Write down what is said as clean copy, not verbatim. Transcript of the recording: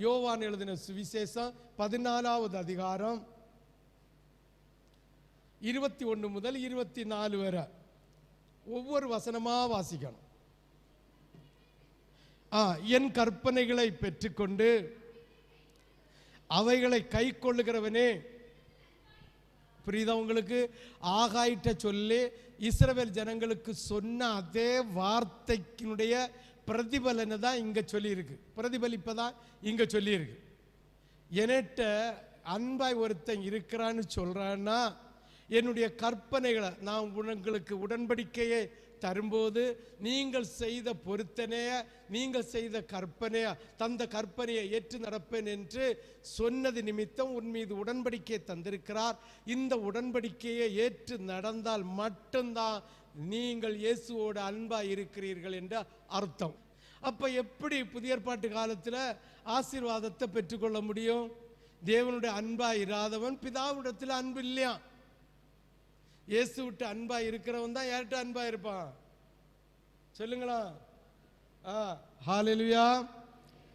யோவான் எழுதின சுவிசேஷம் 14வது அதிகாரம் 21 முதல் 24 வரை ஒவ்வொரு வசனமா வாசிக்கணும். என் கற்பனைகளை பெற்றுக்கொண்டு அவைகளை கை கொள்ளுகிறவனே, புரியுதா உங்களுக்கு? ஆகாயிட்ட சொல்லி இஸ்ரவேல் ஜனங்களுக்கு சொன்ன அதே வார்த்தைக்கினுடைய பிரதிபலனை தான் இங்க சொல்லியிருக்கு, பிரதிபலிப்பதான் இங்க சொல்லியிருக்கு. என்கிட்ட அன்பாய் ஒருத்தன் இருக்கிறான்னு சொல்றான்னா, என்னுடைய கற்பனைகளை நான் உங்களுக்கு உடன்படிக்கையை தரும்போது நீங்கள் செய்த பொருத்தனைய, நீங்கள் செய்த கற்பனைய, தந்த கற்பனையை ஏற்று நடப்பேன் என்று சொன்னது நிமித்தம் உன் மீது உடன்படிக்கையை தந்திருக்கிறார். இந்த உடன்படிக்கையை ஏற்று நடந்தால் மட்டும்தான் நீங்கள் இயேசுவோட அன்பா இருக்கிறீர்கள் என்ற அர்த்தம். அப்ப எப்படி புதிய ஏற்பாட்டு காலத்தில் ஆசீர்வாதத்தை பெற்றுக்கொள்ள முடியும்? தேவனுடைய அன்பா இராதவன் பிதாவிடத்தில் அன்பு இல்லையா? இயேசு விட்டு அன்பா இருக்கிறவன் தான் யார்கிட்ட அன்பா இருப்பான்? சொல்லுங்களா? ஹல்லேலூயா.